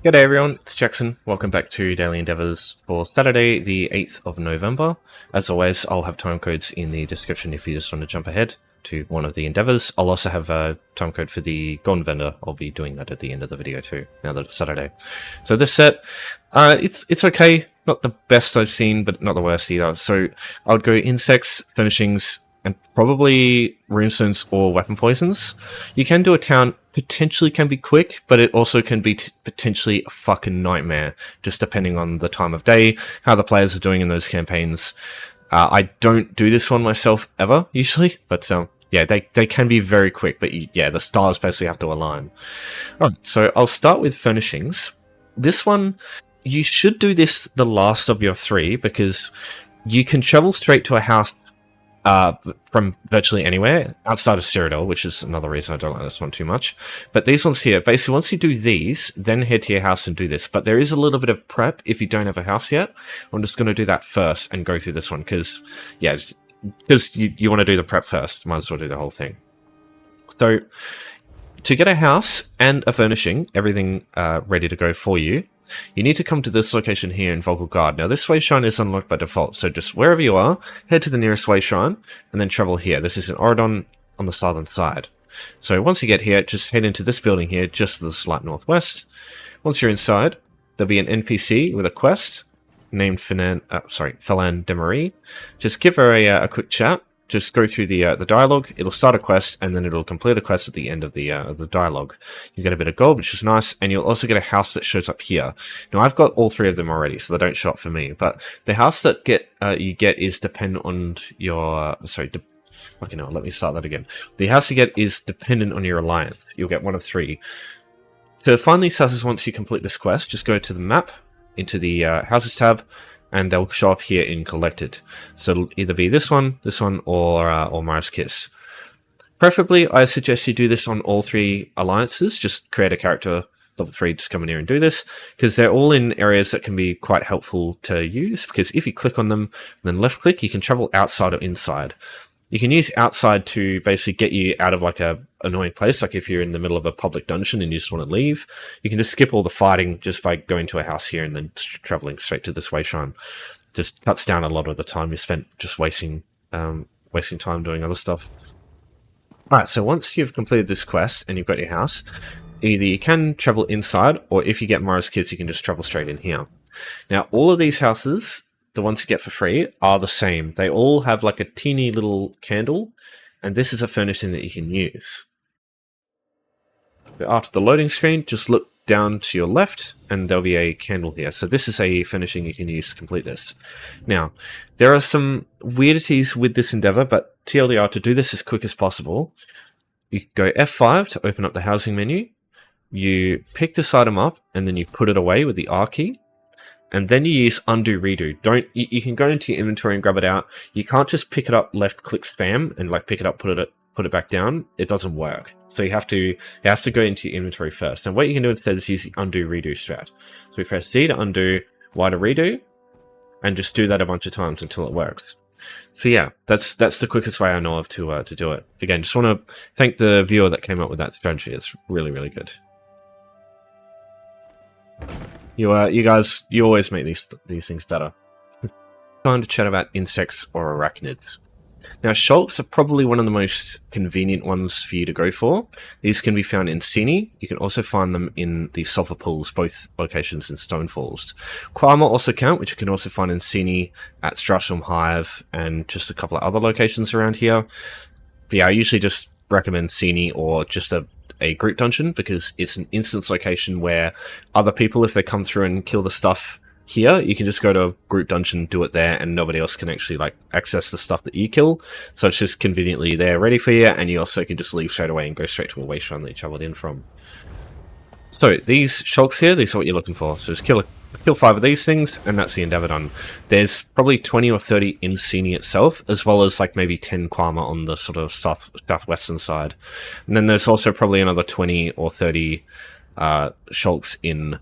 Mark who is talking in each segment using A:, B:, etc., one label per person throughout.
A: G'day everyone, it's Jackson. Welcome back to Daily Endeavours for Saturday, the 8th of November. As always, I'll have timecodes in the description if you just want to jump ahead to one of the endeavours. I'll also have a timecode for the Gone Vendor. I'll be doing that at the end of the video too, now that it's Saturday. So this set, it's okay. Not the best I've seen, but not the worst either. So I would go Insects, Furnishings, and probably Runestones or Weapon Poisons. You can do a town, potentially can be quick, but it also can be potentially a fucking nightmare, just depending on the time of day, how the players are doing in those campaigns. I don't do this one myself ever, usually, but yeah, they can be very quick, but yeah, the stars basically have to align. Alright, so I'll start with Furnishings. This one, you should do this the last of your three, because you can travel straight to a house from virtually anywhere outside of Cyrodiil, which is another reason I don't like this one too much. But these ones here, basically once you do these, then head to your house and do this. But there is a little bit of prep if you don't have a house yet. I'm just going to do that first and go through this one because, yeah, because you want to do the prep first. Might as well do the whole thing. So to get a house and a furnishing, everything ready to go for you, you need to come to this location here in Vocal Guard. Now, this way shrine is unlocked by default, so just wherever you are, head to the nearest way shrine, and then travel here. This is in Addons on the southern side. So once you get here, just head into this building here, just to the slight northwest. Once you're inside, there'll be an NPC with a quest named Falan Demarie. Just give her a quick chat. Just go through the dialogue. It'll start a quest, and then it'll complete a quest at the end of the dialogue. You get a bit of gold, which is nice, and you'll also get a house that shows up here. Now, I've got all three of them already, so they don't show up for me. But the house that you get is dependent on your okay, no, let me start that again. The house you get is dependent on your alliance. You'll get one of three. To find these houses once you complete this quest, just go to the map, into the houses tab, and they'll show up here in collected. So it'll either be this one, or Mars Kiss. Preferably, I suggest you do this on all three alliances. Just create a character level 3, just come in here and do this, because they're all in areas that can be quite helpful to use, because if you click on them and then left click, you can travel outside or inside. You can use outside to basically get you out of like a annoying place, like if you're in the middle of a public dungeon and you just want to leave. You can just skip all the fighting just by going to a house here and then traveling straight to this way shrine. Just cuts down a lot of the time you spent just wasting time doing other stuff. Alright, so once you've completed this quest and you've got your house, either you can travel inside, or if you get Mara's Kids, you can just travel straight in here. Now, all of these houses, the ones you get for free, are the same. They all have like a teeny little candle, and this is a furnishing that you can use. After the loading screen, just look down to your left, and there'll be a candle here. So this is a furnishing you can use to complete this. Now, there are some weirdities with this endeavor, but TLDR, to do this as quick as possible, you go F5 to open up the housing menu, you pick this item up, and then you put it away with the R key, and then you use undo redo. You can go into your inventory and grab it out. You can't just pick it up, left click spam, and like pick it up, put it back down. It doesn't work. So it has to go into your inventory first. And what you can do instead is use the undo redo strat. So we press Z to undo, Y to redo, and just do that a bunch of times until it works. So yeah, that's the quickest way I know of to do it. Again, just want to thank the viewer that came up with that strategy. It's really, really good. You guys, you always make these things better. Time to chat about insects or arachnids. Now, shulks are probably one of the most convenient ones for you to go for. These can be found in Symphony. You can also find them in the sulfur pools, both locations in Stonefalls. Quama also count, which you can also find in Symphony, at Strasham Hive, and just a couple of other locations around here. But yeah, I usually just recommend Symphony or just a group dungeon, because it's an instance location where other people, if they come through and kill the stuff here, you can just go to a group dungeon, do it there, and nobody else can actually like access the stuff that you kill. So it's just conveniently there ready for you, and you also can just leave straight away and go straight to a way shrine that you traveled in from. So these shulks here, these are what you're looking for. So just kill 5 of these things, and that's the endeavor done. There's probably 20 or 30 in Symphony itself, as well as like maybe 10 Quama on the sort of southwestern side. And then there's also probably another 20 or 30 shulks in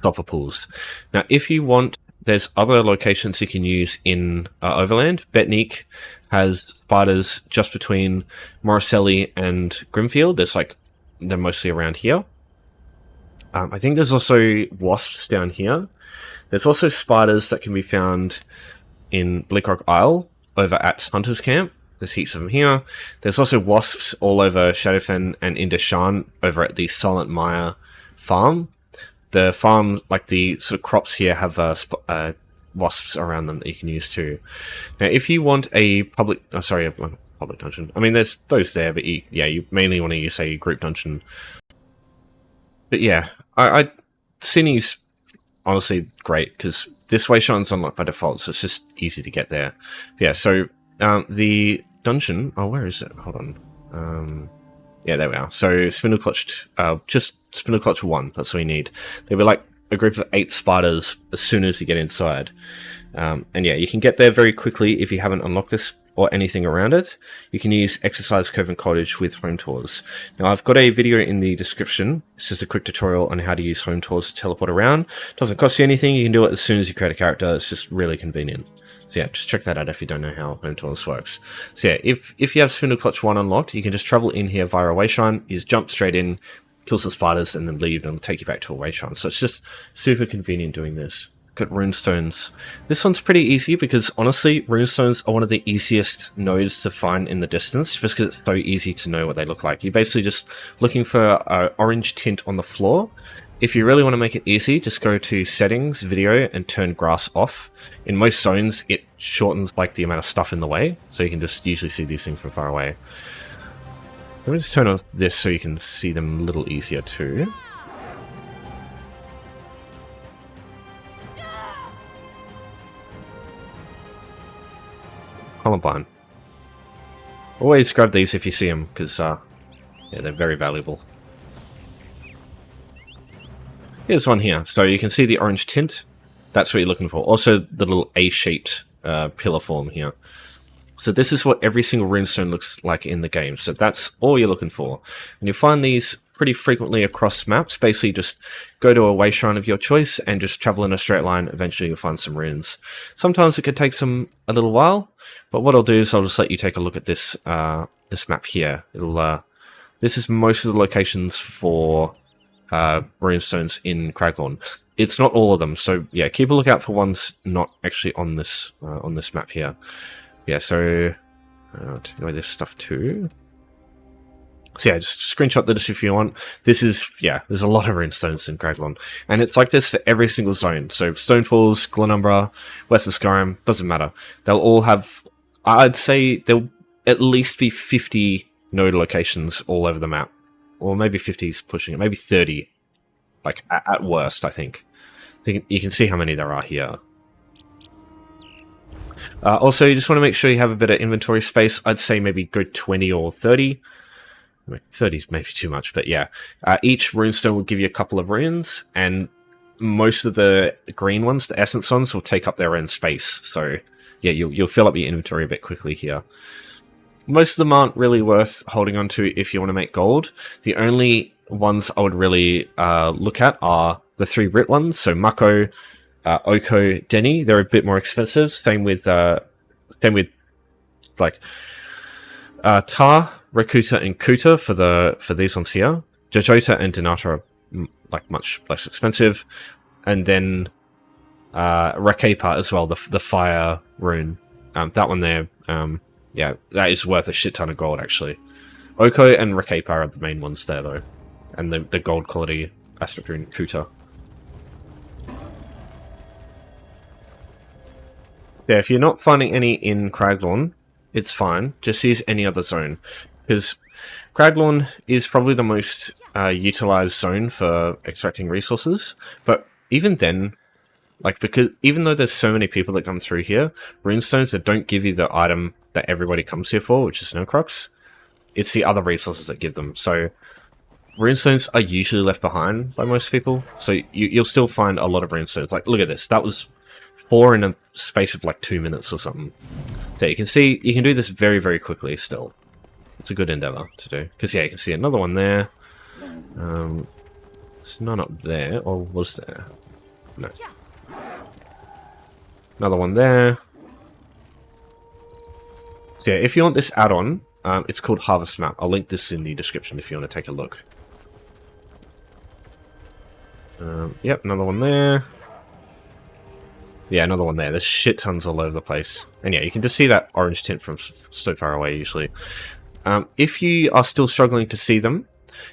A: sulfur pools. Now, if you want, there's other locations you can use in Overland. Betneek has spiders just between Morriselli and Grimfield. They're mostly around here. I think there's also wasps down here. There's also spiders that can be found in Bleakrock Isle over at Hunter's Camp. There's heaps of them here. There's also wasps all over Shadowfen and Indishan over at the Silent Mire farm. The farm, like the sort of crops here, have wasps around them that you can use too. Now, if you want a public dungeon. I mean, there's those there, but you mainly want to use a group dungeon. But yeah, Cine's honestly great because this Wayshine's unlocked by default, so it's just easy to get there. Yeah, so the dungeon. Oh, where is it? Hold on. Yeah, there we are. So Spindleclutched, just Spindleclutch 1. That's all you need. There'll be like a group of 8 spiders as soon as you get inside. And yeah, you can get there very quickly if you haven't unlocked this or anything around it. You can use Exercise Cove and Cottage with home tours. Now, I've got a video in the description. It's just a quick tutorial on how to use home tours to teleport around. It doesn't cost you anything. You can do it as soon as you create a character. It's just really convenient. So yeah, just check that out if you don't know how home tours works. So yeah, if you have Spindleclutch 1 unlocked, you can just travel in here via a Wayshine. You just jump straight in, kill some spiders, and then leave, and it'll take you back to a Wayshine. So it's just super convenient doing this. Got Runestones. This one's pretty easy because honestly, Runestones are one of the easiest nodes to find in the distance, just because it's so easy to know what they look like. You're basically just looking for an orange tint on the floor. If you really want to make it easy, just go to Settings, Video, and turn Grass off. In most zones, it shortens like the amount of stuff in the way, so you can just usually see these things from far away. Let me just turn off this so you can see them a little easier too. Columbine. Always grab these if you see them, because yeah, they're very valuable. Here's one here. So you can see the orange tint. That's what you're looking for. Also, the little A-shaped pillar form here. So this is what every single runestone looks like in the game. So that's all you're looking for. And you'll find these pretty frequently across maps. Basically, just go to a Wayshrine of your choice and just travel in a straight line. Eventually, you'll find some runes. Sometimes it could take a little while, but what I'll do is I'll just let you take a look at this this map here. This is most of the locations for runestones in Craglorn. It's not all of them, so yeah, keep a lookout for ones not actually on this map here. Yeah, so take away this stuff too. So yeah, just screenshot this if you want. This is, yeah, there's a lot of runestones in Craglorn, and it's like this for every single zone. So Stonefalls, Glenumbra, West of Skyrim, doesn't matter. They'll all have, I'd say there'll at least be 50 node locations all over the map. Or maybe 50 is pushing it, maybe 30, like at worst, I think. You can see how many there are here. Also, you just want to make sure you have a bit of inventory space. I'd say maybe go 20 or 30. 30 is maybe too much, but yeah. Each runestone will give you a couple of runes, and most of the green ones, the essence ones, will take up their own space. So yeah, you'll fill up your inventory a bit quickly here. Most of them aren't really worth holding on to if you want to make gold. The only ones I would really look at are the 3 Rit ones, so Mako, Oko, Denny. They're a bit more expensive. Same with like Tar, Rakuta, and Kuta for these ones here. Jojota and Donata are like much less expensive, and then Rakepa as well, the fire rune. That one there. Yeah, that is worth a shit ton of gold, actually. Oko and Rakepa are the main ones there, though. And the gold quality aspect rune, Kuta. Yeah, if you're not finding any in Craglorn, it's fine. Just use any other zone. Because Craglorn is probably the most utilized zone for extracting resources. But even then, like, because even though there's so many people that come through here, runestones that don't give you the item that everybody comes here for, which is Snowcrocs, it's the other resources that give them. So runestones are usually left behind by most people, so you'll still find a lot of runestones. Like, look at this, that was 4 in a space of like 2 minutes or something. So you can see, you can do this very, very quickly still. It's a good endeavor to do. Because yeah, you can see another one there. There's none up there, or was there? No. Another one there. So yeah, if you want this add-on, it's called Harvest Map. I'll link this in the description if you want to take a look. Yep, another one there. Yeah, another one there. There's shit tons all over the place. And yeah, you can just see that orange tint from so far away usually. If you are still struggling to see them,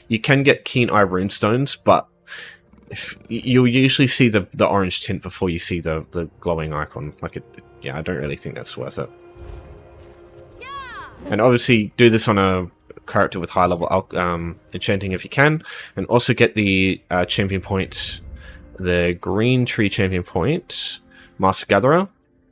A: you can get Keen Eye Runestones, but you'll usually see the orange tint before you see the glowing icon. Yeah, I don't really think that's worth it. And obviously do this on a character with high level enchanting if you can, and also get the champion point, the green tree champion point, Master Gatherer.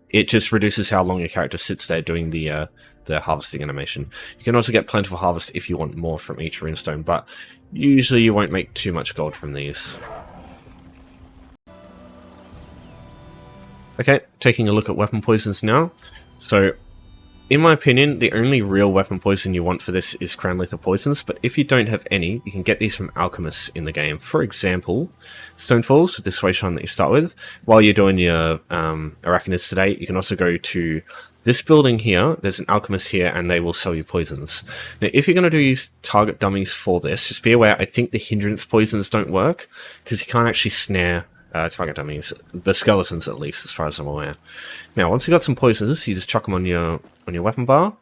A: It just reduces how long your character sits there doing the harvesting animation. You can also get Plentiful Harvest if you want more from each runestone, but usually you won't make too much gold from these. Okay, taking a look at weapon poisons now. So, in my opinion, the only real weapon poison you want for this is Crown Lethal Poisons, but if you don't have any, you can get these from alchemists in the game. For example, Stonefalls, this way shine that you start with. While you're doing your Arachnids today, you can also go to this building here. There's an alchemist here, and they will sell you poisons. Now, if you're going to use target dummies for this, just be aware, I think the hindrance poisons don't work, because you can't actually snare target dummies, the skeletons at least, as far as I'm aware. Now, once you've got some poisons, you just chuck them on your weapon bar,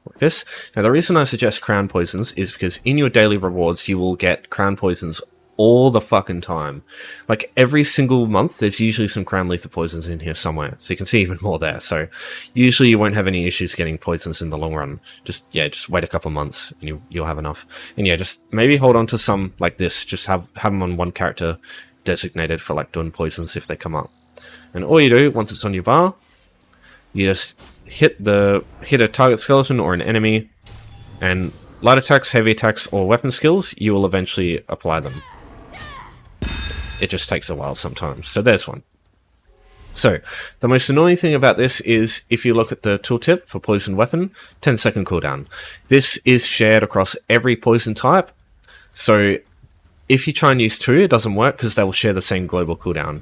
A: like this. Now, the reason I suggest crown poisons is because in your daily rewards, you will get crown poisons all the fucking time. Like, every single month, there's usually some crown lethal poisons in here somewhere, so you can see even more there. So, usually you won't have any issues getting poisons in the long run. Just wait a couple months, and you'll have enough. And yeah, just maybe hold on to some like this, just have them on one character, designated for like doing poisons if they come up. And all you do once it's on your bar, you just hit a target skeleton or an enemy, and light attacks, heavy attacks, or weapon skills, you will eventually apply them. It just takes a while sometimes. So there's one. So the most annoying thing about this is if you look at the tooltip for poison weapon, 10-second cooldown. This is shared across every poison type, so if you try and use 2, it doesn't work because they will share the same global cooldown.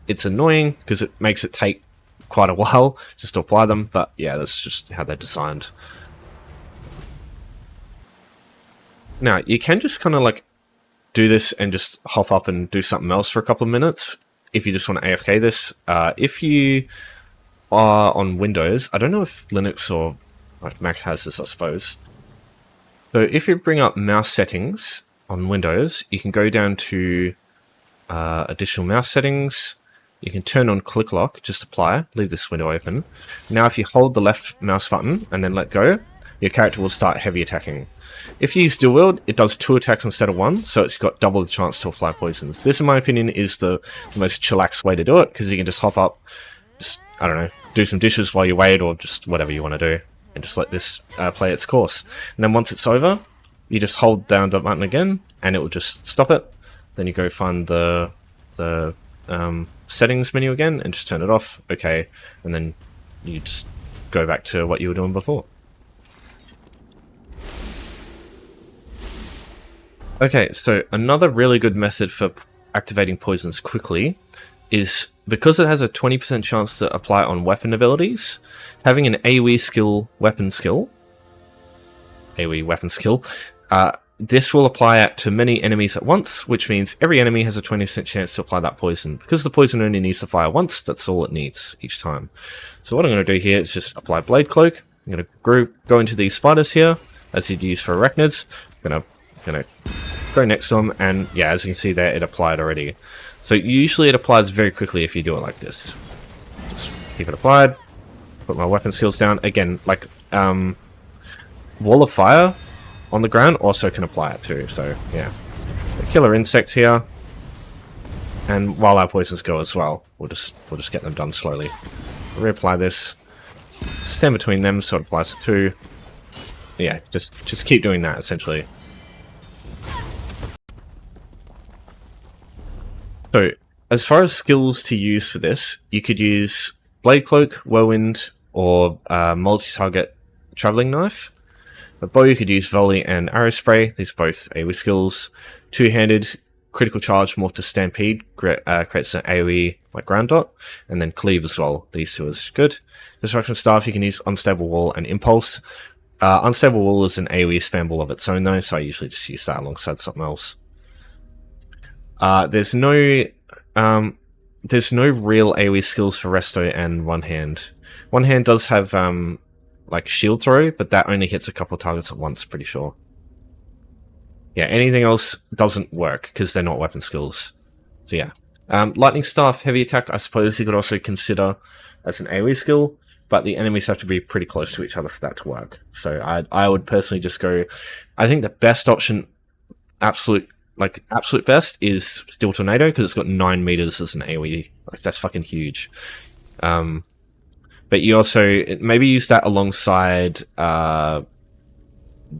A: It's annoying because it makes it take quite a while just to apply them, but yeah, that's just how they're designed. Now, you can just kind of like do this and just hop up and do something else for a couple of minutes if you just want to AFK this. If you are on Windows, I don't know if Linux or like Mac has this, I suppose. So if you bring up mouse settings on Windows, you can go down to additional mouse settings. You can turn on click lock, just apply, leave this window open. Now if you hold the left mouse button and then let go, your character will start heavy attacking. If you use dual wield, it does 2 attacks instead of 1, so it's got double the chance to apply poisons. This, in my opinion, is the most chillax way to do it, because you can just hop up, just, I don't know, do some dishes while you wait, or just whatever you want to do, and just let this play its course. And then once it's over, you just hold down the button again, and it will just stop it. Then you go find the settings menu again, and just turn it off. Okay, and then you just go back to what you were doing before. Okay, so another really good method for activating poisons quickly is, because it has a 20% chance to apply on weapon abilities, having an AoE skill, weapon skill, this will apply it to many enemies at once, which means every enemy has a 20% chance to apply that poison. Because the poison only needs to fire once, that's all it needs each time. So what I'm going to do here is just apply Blade Cloak. I'm going to go into these fighters here, as you'd use for Arachnids. I'm going to go next to them, and yeah, as you can see there, it applied already. So usually it applies very quickly if you do it like this. Just keep it applied, put my weapon skills down. Again, like Wall of Fire on the ground also can apply it too, so yeah. The killer insects here, and while our poisons go as well, we'll just get them done slowly. Reapply this, stand between them so it applies to 2. Yeah, just keep doing that essentially. So, as far as skills to use for this, you could use Blade Cloak, Whirlwind, or multi-target Travelling Knife. The bow, you could use Volley and Arrow Spray. These are both AoE skills. Two-handed, Critical Charge, Morph to Stampede, creates an AoE like Ground Dot. And then Cleave as well. These 2 is good. Destruction Staff, you can use Unstable Wall and Impulse. Unstable Wall is an AoE spam ball of its own though, so I usually just use that alongside something else. There's no there's no real AoE skills for Resto and One Hand. One Hand does have like shield throw, but that only hits a couple of targets at once, pretty sure. Yeah, anything else doesn't work because they're not weapon skills. So yeah. Lightning Staff, heavy attack, I suppose you could also consider as an AoE skill, but the enemies have to be pretty close to each other for that to work. So I would personally just go... I think the best option, absolute best, is Steel Tornado, because it's got 9 meters as an AoE. Like, that's fucking huge. But you also... maybe use that alongside Arrow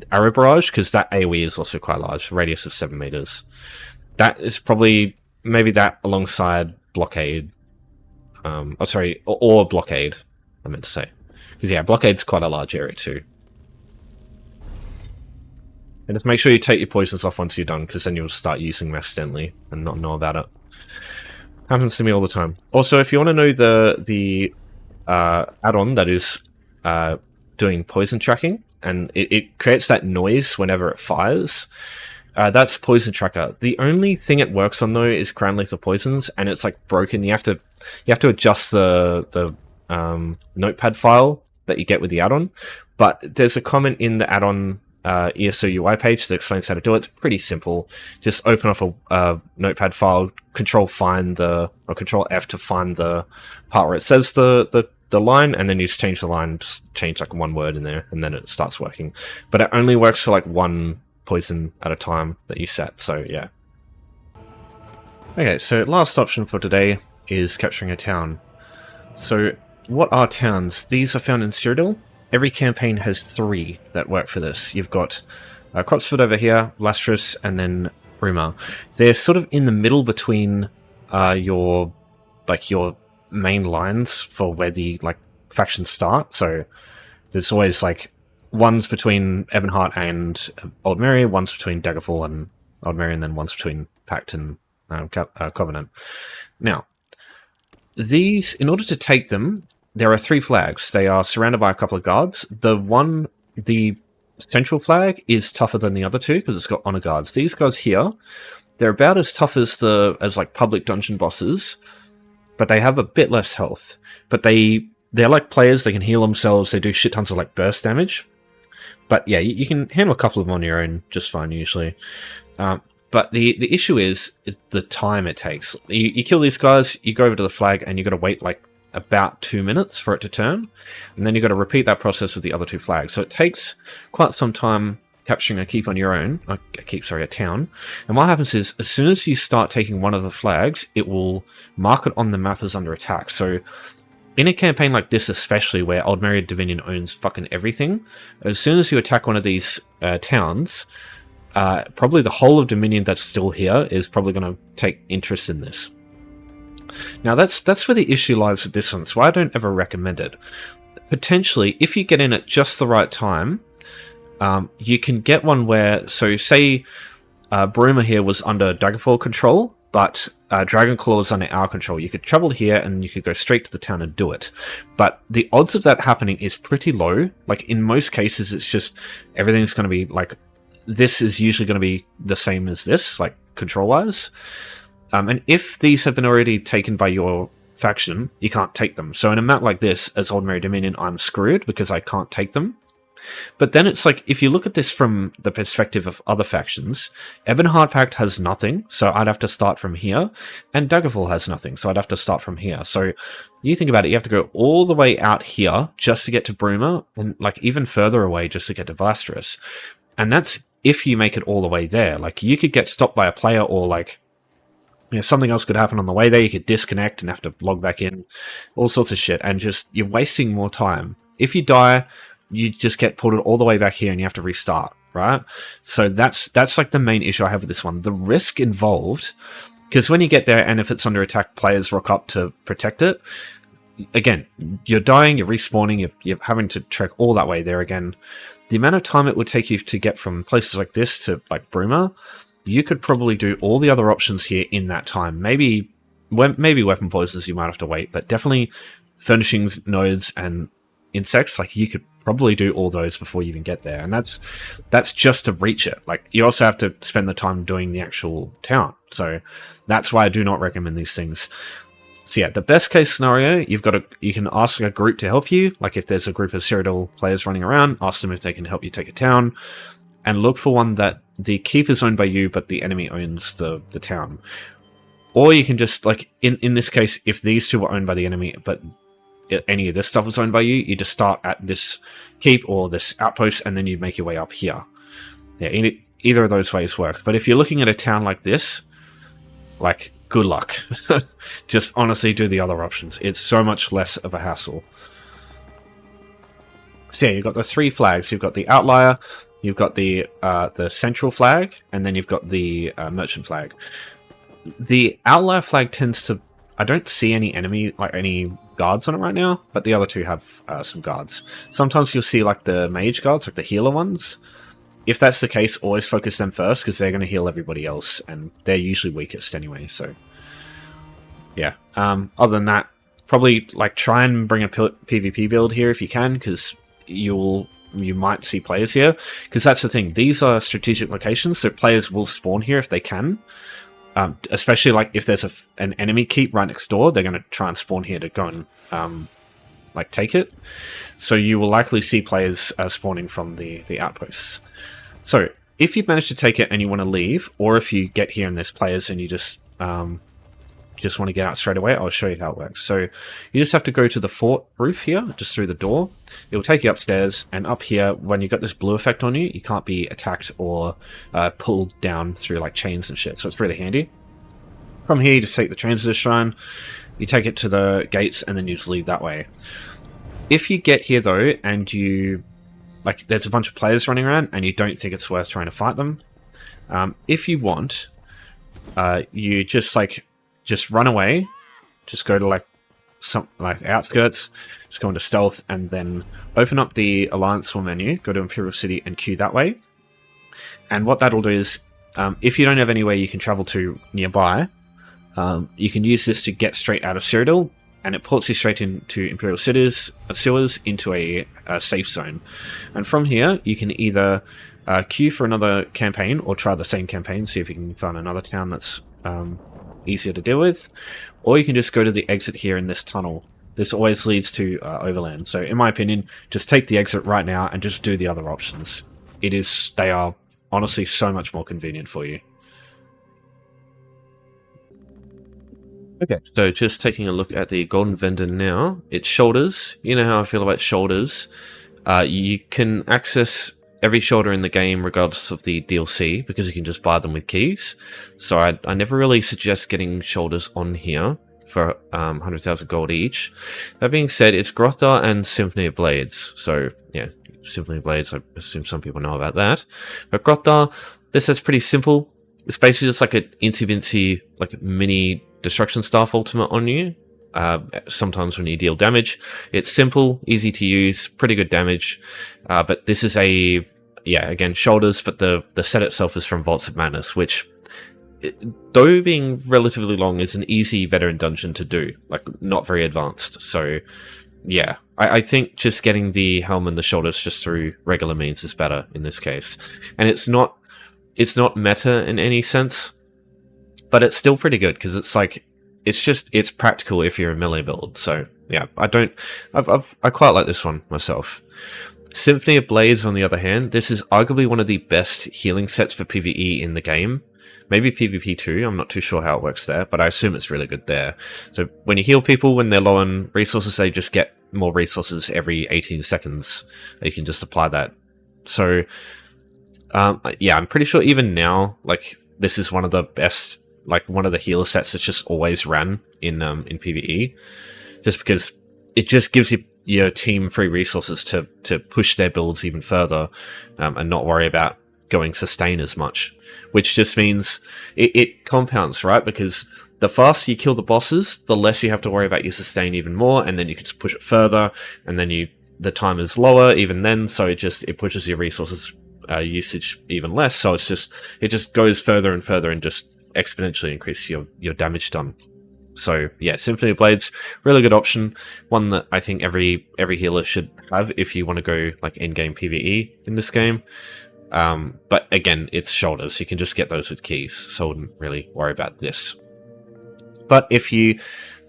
A: Barrage, because that AoE is also quite large, radius of 7 meters. That is probably... maybe that alongside Blockade. Or Blockade, I meant to say. Because, yeah, Blockade's quite a large area, too. And just make sure you take your poisons off once you're done, because then you'll start using them accidentally and not know about it. Happens to me all the time. Also, if you want to know the add-on that is doing poison tracking, and it creates that noise whenever it fires, that's Poison Tracker. The only thing it works on, though, is Crown Lethal Poisons, and it's like broken. You have to adjust the notepad file that you get with the add-on. But there's a comment in the add-on ESO UI page that explains how to do it. It's pretty simple. Just open up a notepad file, Control F to find the part where it says the line, and then you just change the line, just change like one word in there, and then it starts working. But it only works for like one poison at a time that you set, so yeah. Okay, so last option for today is capturing a town. So what are towns? These are found in Cyrodiil. Every campaign has 3 that work for this. You've got Crotsford over here, Lastris, and then Bruma. They're sort of in the middle between your main lines for where the factions start. So there's always one's between Ebonheart and Aldmeri, one's between Daggerfall and Aldmeri, and then one's between Pact and Covenant. Now, these, in order to take them, there are 3 flags. They are surrounded by a couple of guards. The central flag is tougher than the other 2 because it's got honor guards. These guys here, they're about as tough as public dungeon bosses, but they have a bit less health. But they're like players. They can heal themselves. They do shit tons of burst damage. But yeah, you can handle a couple of them on your own just fine usually. But the issue is the time it takes. You kill these guys, you go over to the flag, and you got to wait about 2 minutes for it to turn, and then you got to repeat that process with the other 2 flags. So it takes quite some time capturing a keep on your own, a town. And what happens is, as soon as you start taking one of the flags, it will mark it on the map as under attack. So in a campaign like this, especially where Aldmeri Dominion owns fucking everything, as soon as you attack one of these towns, probably the whole of Dominion that's still here is probably going to take interest in this. Now that's where the issue lies with this one. That's why I don't ever recommend it. Potentially, if you get in at just the right time, you can get one where, so say Bruma here was under Daggerfall control, but Dragonclaw is under our control. You could travel here and you could go straight to the town and do it. But the odds of that happening is pretty low. In most cases, it's just everything's going to be this is usually going to be the same as this, control-wise. And if these have been already taken by your faction, you can't take them. So in a map like this, as Aldmeri Dominion, I'm screwed because I can't take them. But then it's if you look at this from the perspective of other factions, Ebonheart Pact has nothing, so I'd have to start from here, and Daggerfall has nothing, so I'd have to start from here. So you think about it, you have to go all the way out here just to get to Bruma, and even further away just to get to Vlastris. And that's if you make it all the way there. You could get stopped by a player, or something else could happen on the way there. You could disconnect and have to log back in, all sorts of shit, and just you're wasting more time. If you die, you just get pulled all the way back here and you have to restart, right? So that's the main issue I have with this one. The risk involved, because when you get there and if it's under attack, players rock up to protect it. Again, you're dying, you're respawning, you're having to trek all that way there again. The amount of time it would take you to get from places like this to Bruma, you could probably do all the other options here in that time. Maybe weapon poisons you might have to wait, but definitely furnishings, nodes, and insects, you could probably do all those before you even get there. And that's just to reach it. You also have to spend the time doing the actual town. So that's why I do not recommend these things. So yeah, the best case scenario, you can ask a group to help you. Like if there's a group of Cyrodiil players running around, ask them if they can help you take a town, and look for one that the keep is owned by you, but the enemy owns the town. Or you can just, like, in this case, if these two were owned by the enemy, but any of this stuff was owned by you, you just start at this keep or this outpost, and then you make your way up here. Yeah, either of those ways work. But if you're looking at a town like this, like, good luck. Just honestly do the other options. It's so much less of a hassle. So yeah, you've got the 3 flags. You've got the outlier, you've got the central flag, and then you've got the merchant flag. The outlier flag tends to... I don't see any enemy, like any guards on it right now, but the other two have some guards. Sometimes you'll see like the mage guards, like the healer ones. If that's the case, always focus them first, because they're going to heal everybody else, and they're usually weakest anyway, so... Yeah. Other than that, probably like try and bring a PvP build here if you can, because you might see players here, because that's the thing. These are strategic locations, so players will spawn here if they can. Especially like if there's an enemy keep right next door, they're going to try and spawn here to go and like take it. So you will likely see players spawning from the outposts. So if you've managed to take it and you want to leave, or if you get here and there's players and you just want to get out straight away, I'll show you how it works. So you just have to go to the fort roof here, just through the door. It will take you upstairs, and up here, when you've got this blue effect on you, you can't be attacked or pulled down through like chains and shit, so it's really handy. From here, you just take the transit shrine, you take it to the gates, and then you just leave that way. If you get here though, and you... like, there's a bunch of players running around, and you don't think it's worth trying to fight them, if you want, you just run away, just go to like the outskirts, just go into stealth, and then open up the Alliance War menu, go to Imperial City and queue that way. And what that'll do is, if you don't have anywhere you can travel to nearby, you can use this to get straight out of Cyrodiil, and it ports you straight into Imperial Cities, sewers, into a safe zone. And from here, you can either queue for another campaign, or try the same campaign, see if you can find another town that's easier to deal with, or you can just go to the exit here in this tunnel. This always leads to Overland. So in my opinion, just take the exit right now and just do the other options. They are honestly so much more convenient for you. Okay, so just taking a look at the Golden Vendor now. It's shoulders. You know how I feel about shoulders. You can access every shoulder in the game regardless of the DLC, because you can just buy them with keys. So I never really suggest getting shoulders on here for 100,000 gold each. That being said, it's Grothdarr and Symphony of Blades. So yeah, Symphony of Blades, I assume some people know about that. But Grothdarr, this is pretty simple. It's basically just like an incy-vincy, like mini destruction staff ultimate on you. Sometimes when you deal damage, it's simple, easy to use, pretty good damage. But this is again, shoulders, but the set itself is from Vaults of Madness, which, though being relatively long, is an easy veteran dungeon to do, like not very advanced. So yeah, I think just getting the helm and the shoulders just through regular means is better in this case. And it's not meta in any sense, but it's still pretty good, because it's practical if you're a melee build. So yeah, I quite like this one myself. Symphony of Blades, on the other hand, this is arguably one of the best healing sets for PvE in the game. Maybe PvP too, I'm not too sure how it works there, but I assume it's really good there. So when you heal people, when they're low on resources, they just get more resources every 18 seconds. You can just apply that. So yeah, I'm pretty sure even now, like, this is one of the best, like one of the healer sets that's just always ran in PvE, just because it just gives your team free resources to push their builds even further, and not worry about going sustain as much, which just means it compounds, right? Because the faster you kill the bosses, the less you have to worry about your sustain even more, and then you can just push it further, and then the time is lower even then, so it pushes your resources usage even less. So it just goes further and further, and just exponentially increase your damage done. So yeah, Symphony of Blades, really good option, one that I think every healer should have if you want to go like in-game PvE in this game. But again, it's shoulders. You can just get those with keys, so I wouldn't really worry about this. But if you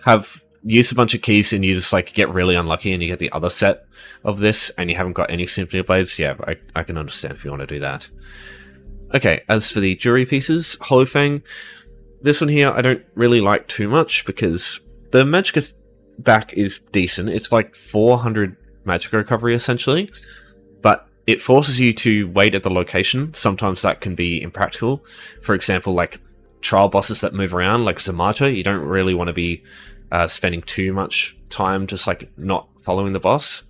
A: have used a bunch of keys and you just like get really unlucky and you get the other set of this and you haven't got any Symphony blades, yeah, I can understand if you want to do that. Okay, as for the jewelry pieces, Holofang, this one here I don't really like too much because the Magicka back is decent. It's like 400 magic recovery essentially, but it forces you to wait at the location. Sometimes that can be impractical. For example, like trial bosses that move around, like Zamato, you don't really want to be spending too much time just like not following the boss.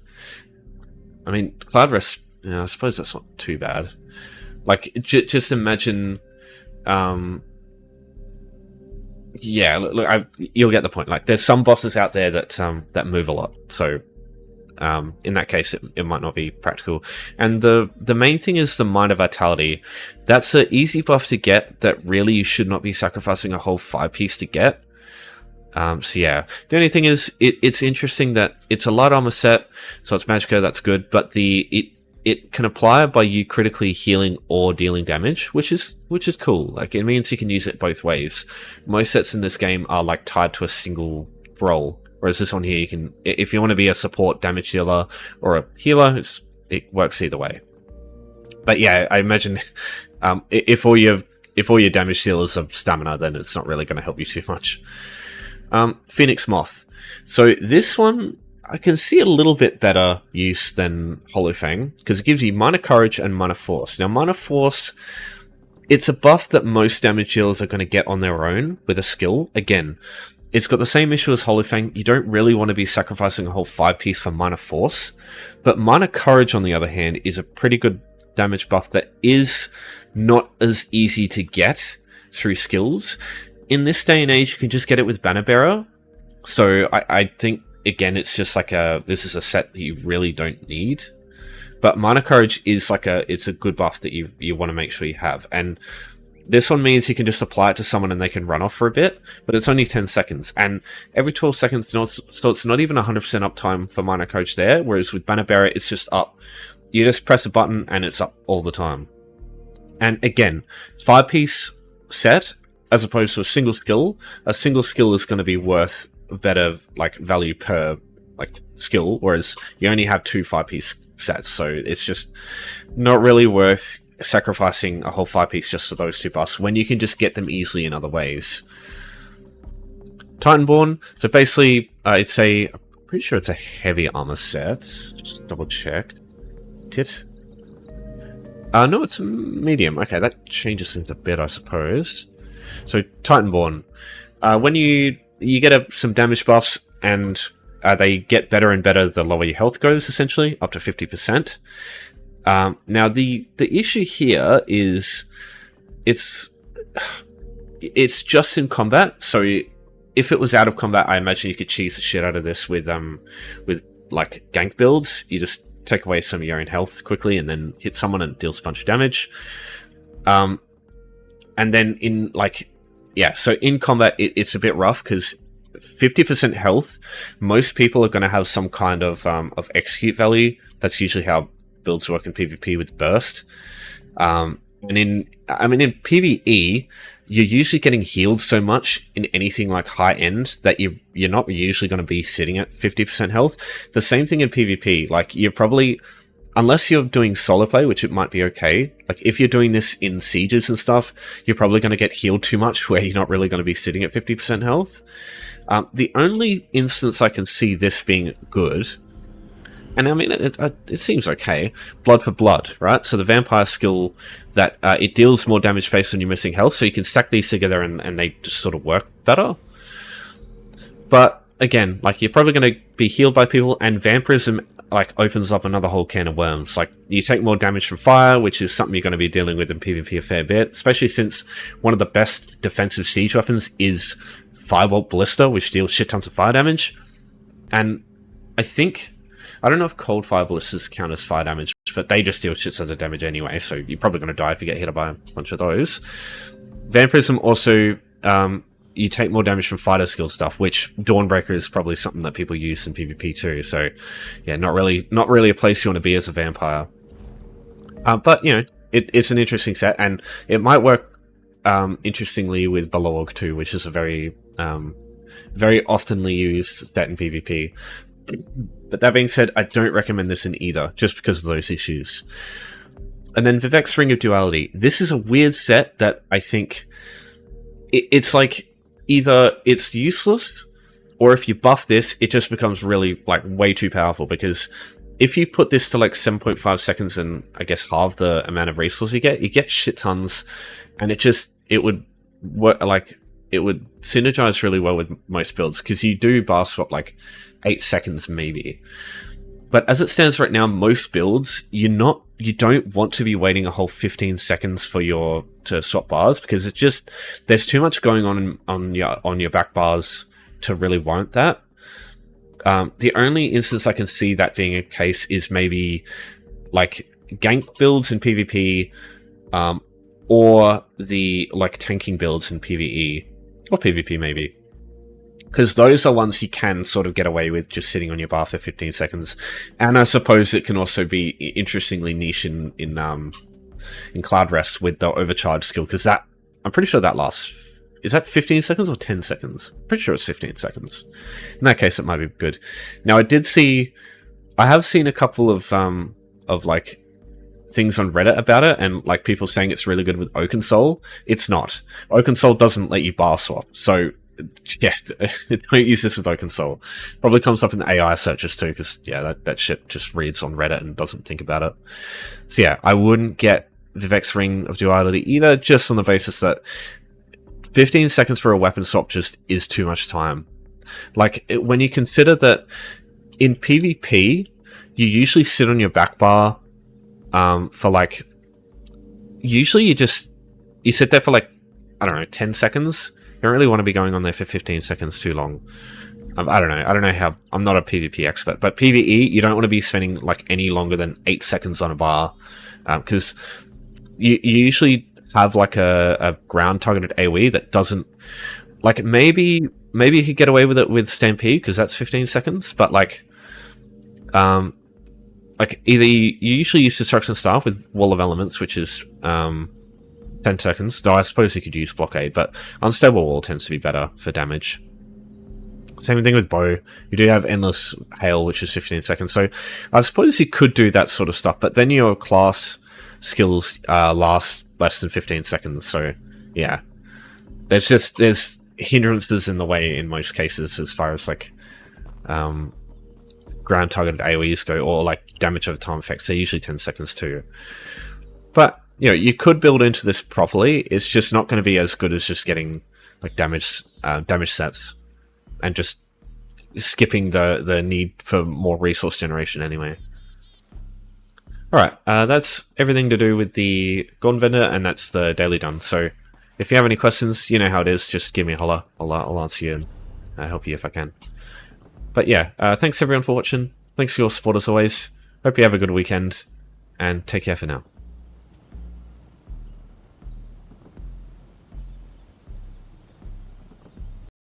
A: I mean, Cloud Rest, yeah, I suppose that's not too bad. Like, just imagine, yeah, look, you'll get the point. Like, there's some bosses out there that that move a lot, so in that case, it might not be practical. And the main thing is the Minor Vitality. That's an easy buff to get that really you should not be sacrificing a whole 5-piece to get. So yeah, the only thing is, it's interesting that it's a light armor set, so it's Magicka, that's good, but it can apply by you critically healing or dealing damage, which is cool. Like, it means you can use it both ways. Most sets in this game are like tied to a single role, whereas this one here, you can, if you want to be a support damage dealer or a healer, it works either way. But yeah, I imagine if all your damage dealers have stamina, then it's not really going to help you too much. Phoenix Moth. So this one, I can see a little bit better use than Holofang, because it gives you Minor Courage and Minor Force. Now, Minor Force, it's a buff that most damage dealers are going to get on their own with a skill. Again, it's got the same issue as Holofang. You don't really want to be sacrificing a whole 5-piece for Minor Force, but Minor Courage, on the other hand, is a pretty good damage buff that is not as easy to get through skills. In this day and age, you can just get it with Banner Bearer, so I think, again, it's just like this is a set that you really don't need. But Minor Courage is like it's a good buff that you want to make sure you have. And this one means you can just apply it to someone and they can run off for a bit, but it's only 10 seconds. And every 12 seconds, so it's not even 100% uptime for Minor Courage there, whereas with Banner Bearer, it's just up. You just press a button and it's up all the time. And again, 5-piece set, as opposed to a single skill is going to be worth better like value per like skill, whereas you only have 2 5-piece sets, so it's just not really worth sacrificing a whole 5-piece just for those 2 buffs when you can just get them easily in other ways. Titanborn, so basically I'm pretty sure it's a heavy armor set, just double check it. No, it's medium. Okay, that changes things a bit, I suppose. So Titanborn, when you get some damage buffs, and they get better and better the lower your health goes, essentially, up to 50%. Now, the issue here is it's just in combat, so if it was out of combat, I imagine you could cheese the shit out of this with like gank builds. You just take away some of your own health quickly and then hit someone and it deals a bunch of damage. And then in like... Yeah, so in combat, it's a bit rough because 50% health, most people are going to have some kind of execute value. That's usually how builds work in PvP with burst. And in PvE, you're usually getting healed so much in anything like high end that you're not usually going to be sitting at 50% health. The same thing in PvP. Like, you're probably... Unless you're doing solo play, which it might be okay. Like, if you're doing this in sieges and stuff, you're probably going to get healed too much where you're not really going to be sitting at 50% health. The only instance I can see this being good, and I mean, it seems okay, Blood for Blood, right? So the vampire skill that it deals more damage based on your missing health, so you can stack these together and they just sort of work better. But again, like, you're probably going to be healed by people, and vampirism like opens up another whole can of worms. Like, you take more damage from fire, which is something you're going to be dealing with in PvP a fair bit, especially since one of the best defensive siege weapons is Firebolt Ballista, which deals shit tons of fire damage. And I don't know if cold fire ballistas count as fire damage, but they just deal shit tons of damage anyway, so you're probably going to die if you get hit by a bunch of those. Vampirism also, you take more damage from fighter skill stuff, which Dawnbreaker is probably something that people use in PvP too. So yeah, not really a place you want to be as a vampire. But you know, it's an interesting set, and it might work interestingly with Balorg too, which is a very oftenly used set in PvP. But that being said, I don't recommend this in either, just because of those issues. And then Vivek's Ring of Duality. This is a weird set that I think it's like either it's useless, or if you buff this, it just becomes really like way too powerful, because if you put this to like 7.5 seconds and I guess half the amount of resources you get shit tons, and it would work, like it would synergize really well with most builds, because you do bar swap like 8 seconds maybe. But as it stands right now, most builds, you don't want to be waiting a whole 15 seconds to swap bars, because it's just, there's too much going on your back bars to really warrant that. The only instance I can see that being a case is maybe like gank builds in PvP, or the like tanking builds in PvE, or PvP maybe. Because those are ones you can sort of get away with just sitting on your bar for 15 seconds. And I suppose it can also be interestingly niche in Cloud Rest with the overcharge skill, because that, I'm pretty sure that lasts, is that 15 seconds or 10 seconds? Pretty sure it's 15 seconds. In that case, it might be good. Now, I have seen a couple of like things on Reddit about it, and like people saying it's really good with Oaken Soul. It's not. Oaken Soul doesn't let you bar swap, so yeah, don't use this with Oaken Soul. Probably comes up in the AI searches too, because yeah, that shit just reads on Reddit and doesn't think about it. So yeah, I wouldn't get Vivek's Ring of Duality either, just on the basis that 15 seconds for a weapon swap just is too much time. Like, when you consider that in PvP, you usually sit on your back bar for like, usually you sit there for like, I don't know, 10 seconds. You don't really want to be going on there for 15 seconds too long. I don't know how, I'm not a PvP expert, but PvE, you don't want to be spending like any longer than 8 seconds on a bar, because you usually have like a ground targeted AoE that doesn't, like, maybe you could get away with it with Stampede, because that's 15 seconds, but like either you usually use Destruction Staff with Wall of Elements, which is 10 seconds, though I suppose you could use Blockade, but Unstable Wall tends to be better for damage. Same thing with Bow. You do have Endless Hail, which is 15 seconds, so I suppose you could do that sort of stuff, but then your class skills last less than 15 seconds, so yeah. There's hindrances in the way in most cases as far as like ground targeted AoEs go, or like damage over time effects. They're usually 10 seconds too. But you know, you could build into this properly. It's just not going to be as good as just getting like damage sets and just skipping the need for more resource generation anyway. Alright, that's everything to do with the Gone Vendor, and that's the daily done. So if you have any questions, you know how it is, just give me a holler. I'll answer you and help you if I can. But yeah, thanks everyone for watching. Thanks for your support as always. Hope you have a good weekend, and take care for now.